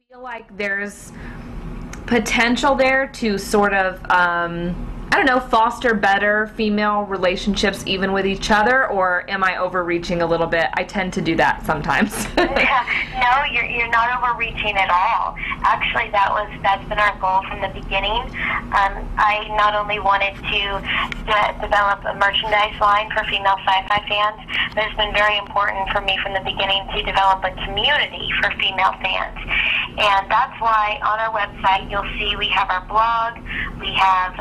Feel like there's potential there to sort of, I don't know, foster better female relationships even with each other, or am I overreaching a little bit? I tend to do that sometimes. No, you're not overreaching at all. Actually, that's been our goal from the beginning. I not only wanted to develop a merchandise line for female sci-fi fans, but it's been very important for me from the beginning to develop a community for female fans. And that's why on our website you'll see we have our blog, we have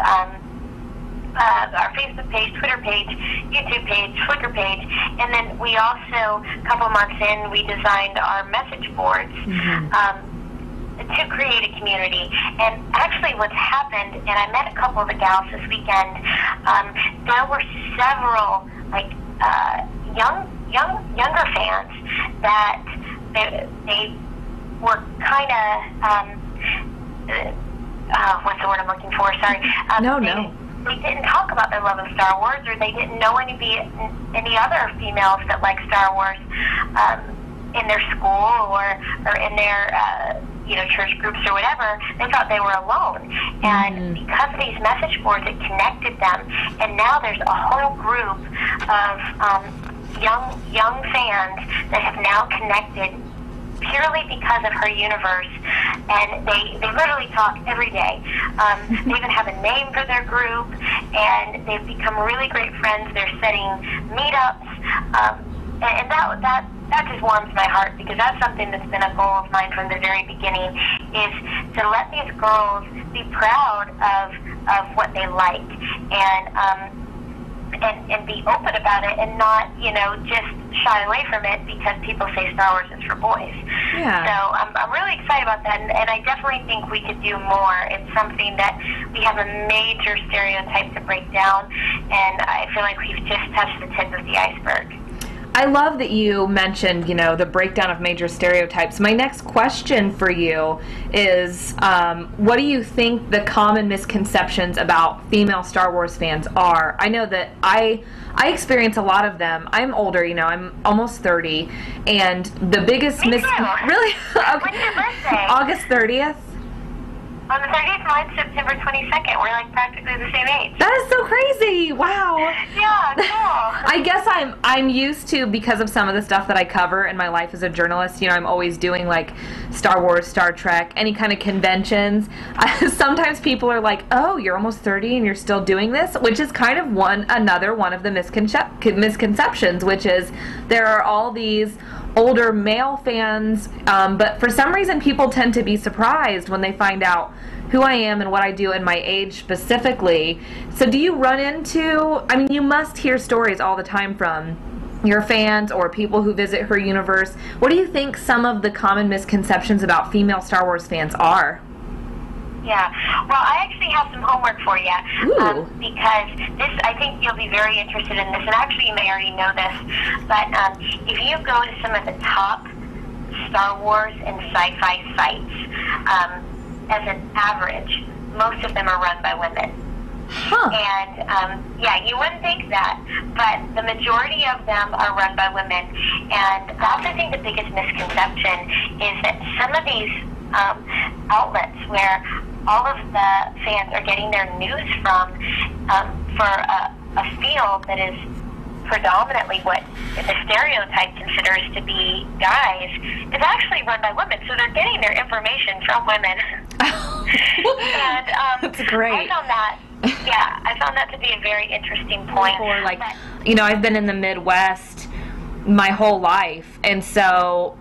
our Facebook page, Twitter page, YouTube page, Flickr page, and then we also, a couple months in, we designed our message boards to create a community. And actually what's happened, and I met a couple of the gals this weekend, there were several younger fans that they were kind of, what's the word I'm looking for? Sorry. No. They didn't talk about their love of Star Wars, or they didn't know any other females that like Star Wars in their school or in their church groups or whatever. They thought they were alone, and because of these message boards, it connected them. And now there's a whole group of young fans that have now connected purely because of her universe, and they literally talk every day. They even have a name for their group, and they've become really great friends. They're setting meetups, and that just warms my heart, because that's something that's been a goal of mine from the very beginning, is to let these girls be proud of what they like, and be open about it, and not, just shy away from it because people say Star Wars is for boys. Yeah. So I'm really excited about that, and I definitely think we could do more. It's something that we have a major stereotype to break down, and I feel like we've just touched the tip of the iceberg. I love that you mentioned, the breakdown of major stereotypes. My next question for you is, what do you think the common misconceptions about female Star Wars fans are? I know that I experience a lot of them. I'm older, I'm almost 30, and the biggest Me too. Really? Okay. When's your birthday? August 30th. On the 30th, mine's September 22nd. We're like practically the same age. That is so crazy! Wow. Yeah, cool. I guess I'm used to, because of some of the stuff that I cover in my life as a journalist, I'm always doing like Star Wars, Star Trek, any kind of conventions. Sometimes people are like, oh, you're almost 30 and you're still doing this, which is kind of another one of the misconceptions, which is there are all these older male fans, but for some reason people tend to be surprised when they find out who I am and what I do and my age specifically. So do you run into, you must hear stories all the time from your fans or people who visit her universe. What do you think some of the common misconceptions about female Star Wars fans are? Yeah, well, I actually have some homework for you, because I think you'll be very interested in this, and actually you may already know this, but if you go to some of the top Star Wars and sci-fi sites, as an average, most of them are run by women. Huh. And, you wouldn't think that, but the majority of them are run by women, and that's, I think, the biggest misconception, is that some of these outlets where all of the fans are getting their news from, for a field that is predominantly what the stereotype considers to be guys, is actually run by women. So they're getting their information from women. And that's great. I found that to be a very interesting point. Or like, I've been in the Midwest my whole life, and so,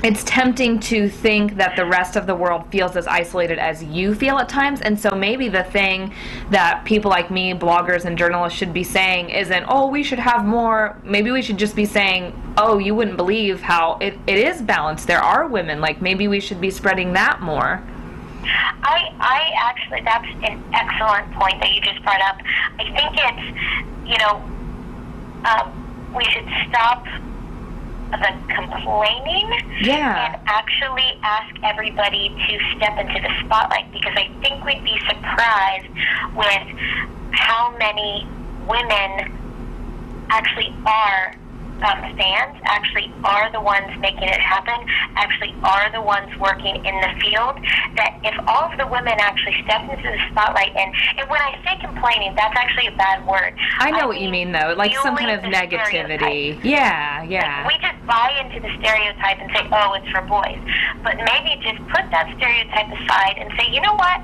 it's tempting to think that the rest of the world feels as isolated as you feel at times, and so maybe the thing that people like me, bloggers and journalists, should be saying isn't, oh, we should have more. Maybe we should just be saying, oh, you wouldn't believe how it is balanced. There are women. Like, maybe we should be spreading that more. I actually, that's an excellent point that you just brought up. I think it's, we should stop the complaining, and actually ask everybody to step into the spotlight, because I think we'd be surprised with how many women actually are fans actually are the ones making it happen, actually are the ones working in the field, that if all of the women actually stepped into the spotlight, and when I say complaining, that's actually a bad word. I know what you mean, though, like some kind of negativity. Yeah. Like, we just buy into the stereotype and say, oh, it's for boys. But maybe just put that stereotype aside and say, you know what?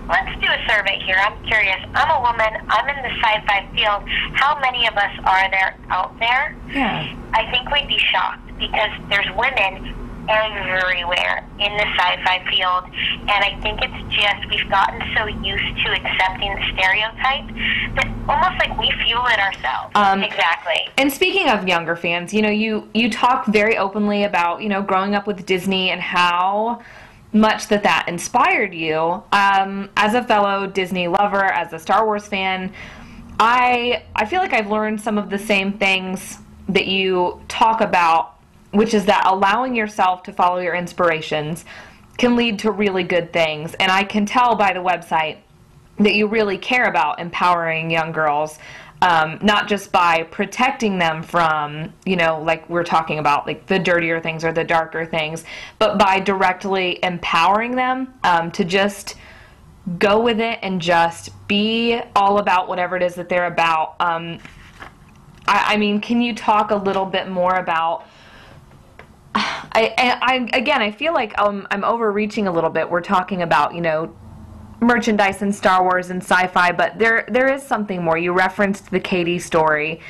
Let's do a survey here. I'm curious. I'm a woman. I'm in the sci-fi field. How many of us are there out there? Yeah. I think we'd be shocked because there's women everywhere in the sci-fi field, and I think it's just we've gotten so used to accepting the stereotype that almost like we fuel it ourselves. Exactly. And speaking of younger fans, you talk very openly about, growing up with Disney and how much that inspired you. As a fellow Disney lover, as a Star Wars fan, I feel like I've learned some of the same things that you talk about, which is that allowing yourself to follow your inspirations can lead to really good things. And I can tell by the website that you really care about empowering young girls, not just by protecting them from, like we're talking about, like the dirtier things or the darker things, but by directly empowering them to just go with it and just be all about whatever it is that they're about. I mean, can you talk a little bit more about... I feel like I'm overreaching a little bit. We're talking about, merchandise and Star Wars and sci-fi, but there is something more. You referenced the Katie story.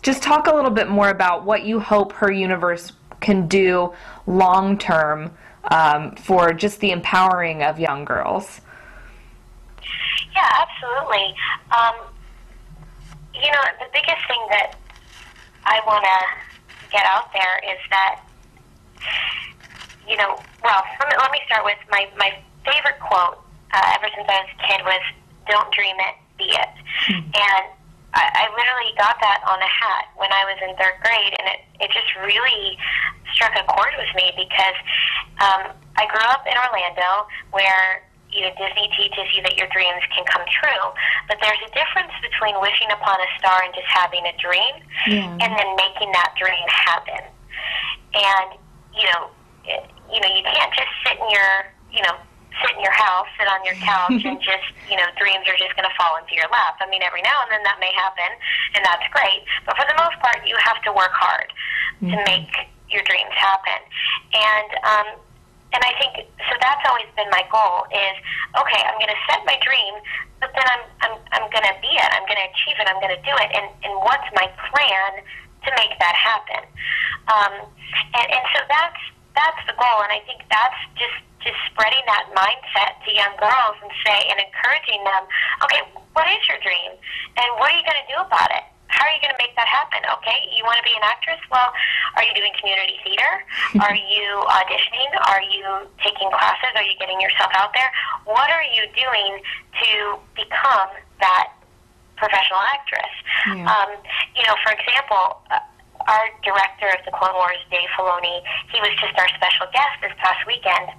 Just talk a little bit more about what you hope her universe can do long term for just the empowering of young girls. Yeah, absolutely. The biggest thing that I want to get out there is that, let me start with my favorite quote ever since I was a kid was, "Don't dream it, be it." And I literally got that on a hat when I was in 3rd grade, and it just really struck a chord with me because I grew up in Orlando where Disney teaches you that your dreams can come true, but there's a difference between wishing upon a star and just having a dream, and then making that dream happen. And you can't just sit in your house, sit on your couch, and just dreams are just going to fall into your lap. I mean, every now and then that may happen, and that's great, but for the most part, you have to work hard to make your dreams happen. And I think, so that's always been my goal is, okay, I'm going to set my dream, but then I'm going to be it, I'm going to achieve it, I'm going to do it, and what's my plan to make that happen? And so that's the goal, and I think that's just spreading that mindset to young girls and encouraging them, okay, what is your dream, and what are you going to do about it? How are you going to make that happen? Okay, you want to be an actress? Well, are you doing community theater? Are you auditioning? Are you taking classes? Are you getting yourself out there? What are you doing to become that professional actress? Yeah. For example, our director of the Clone Wars, Dave Filoni, he was just our special guest this past weekend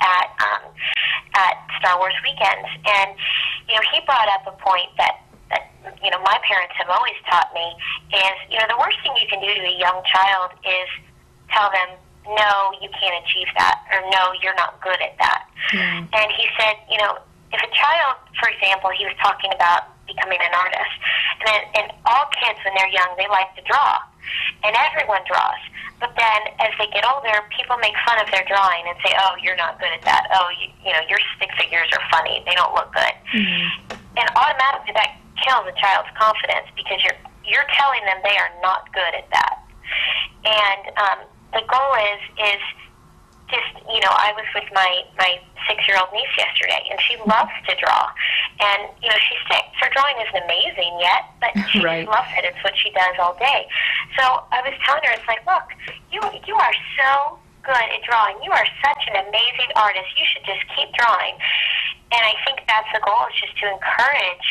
at Star Wars Weekends, and he brought up a point that my parents have always taught me is, the worst thing you can do to a young child is tell them, no, you can't achieve that, or no, you're not good at that. And he said, if a child, for example, he was talking about becoming an artist, and all kids when they're young, they like to draw, and everyone draws. But then as they get older, people make fun of their drawing and say, oh, you're not good at that. Oh, your stick figures are funny. They don't look good. And automatically that kills a child's confidence because you're telling them they are not good at that. And the goal is just, I was with my 6-year-old niece yesterday, and she loves to draw. And, she's 6. Her drawing isn't amazing yet, but she just loves it. It's what she does all day. So I was telling her, it's like, look, you are so good at drawing. You are such an amazing artist. You should just keep drawing. And I think that's the goal, is just to encourage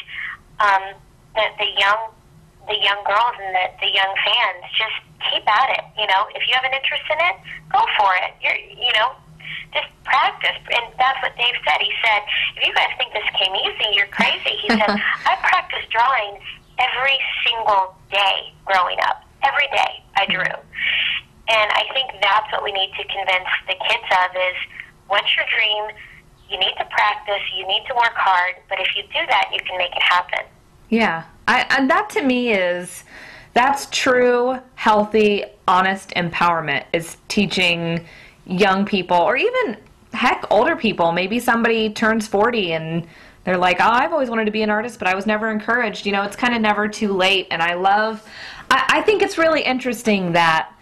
the young girls and the young fans. Just keep at it. If you have an interest in it, go for it. Just practice. And that's what Dave said. He said, if you guys think this came easy, you're crazy. He said, I practiced drawing every single day growing up. Every day I drew. And I think that's what we need to convince the kids of is, what's your dream? You need to practice. You need to work hard. But if you do that, you can make it happen. Yeah. And that to me that's true, healthy, honest empowerment, is teaching young people, or even, heck, older people. Maybe somebody turns 40 and they're like, oh, I've always wanted to be an artist, but I was never encouraged. You know, it's kind of never too late. And I think it's really interesting that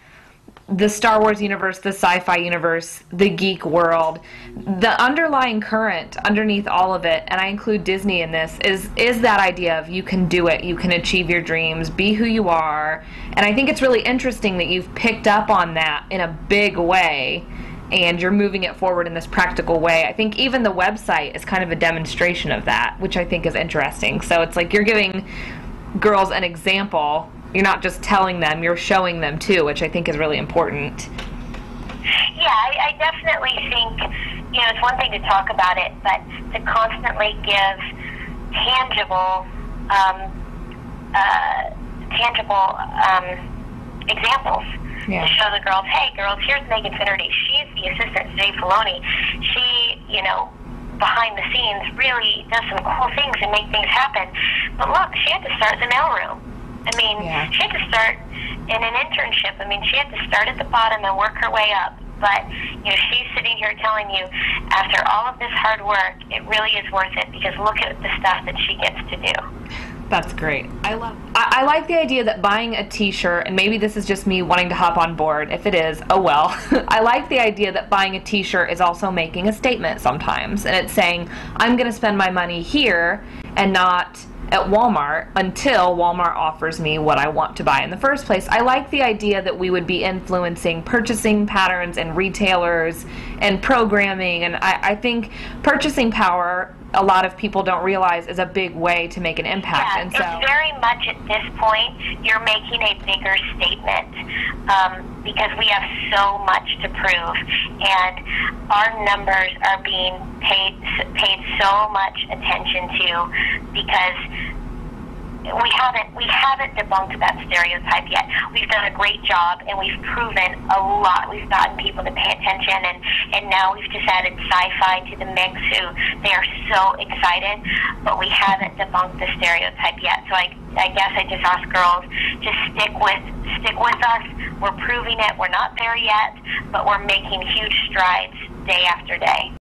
the Star Wars universe, the sci-fi universe, the geek world, the underlying current underneath all of it, and I include Disney in this, is that idea of you can do it, you can achieve your dreams, be who you are. And I think it's really interesting that you've picked up on that in a big way, and you're moving it forward in this practical way. I think even the website is kind of a demonstration of that, which I think is interesting. So it's like you're giving girls an example. You're not just telling them, you're showing them too, which I think is really important. Yeah, I definitely think, you know, it's one thing to talk about it, but to constantly give tangible examples. Yeah. To show the girls, hey, girls, here's Megan Finnerty. She's the assistant to Dave Filoni. She, you know, behind the scenes really does some cool things and make things happen. But look, she had to start in the mailroom. I mean, Yeah. she had to start in an internship. I mean, she had to start at the bottom and work her way up. But, you know, she's sitting here telling you, after all of this hard work, it really is worth it, because look at the stuff that she gets to do. That's great. I like the idea that buying a t-shirt, and maybe this is just me wanting to hop on board. If it is, oh well. I like the idea that buying a t-shirt is also making a statement sometimes. And it's saying, I'm going to spend my money here and not at Walmart until Walmart offers me what I want to buy in the first place. I like the idea that we would be influencing purchasing patterns and retailers and programming. And I think purchasing power, a lot of people don't realize, is a big way to make an impact. Yeah, and so it's very much at this point, you're making a bigger statement, because we have so much to prove, and our numbers are being paid so much attention to, because we haven't debunked that stereotype yet. We've done a great job, and we've proven a lot. We've gotten people to pay attention, and now we've just added sci-fi to the mix, who they are so excited, but we haven't debunked the stereotype yet. So I guess I just ask girls, just stick with us. We're proving it. We're not there yet, but we're making huge strides day after day.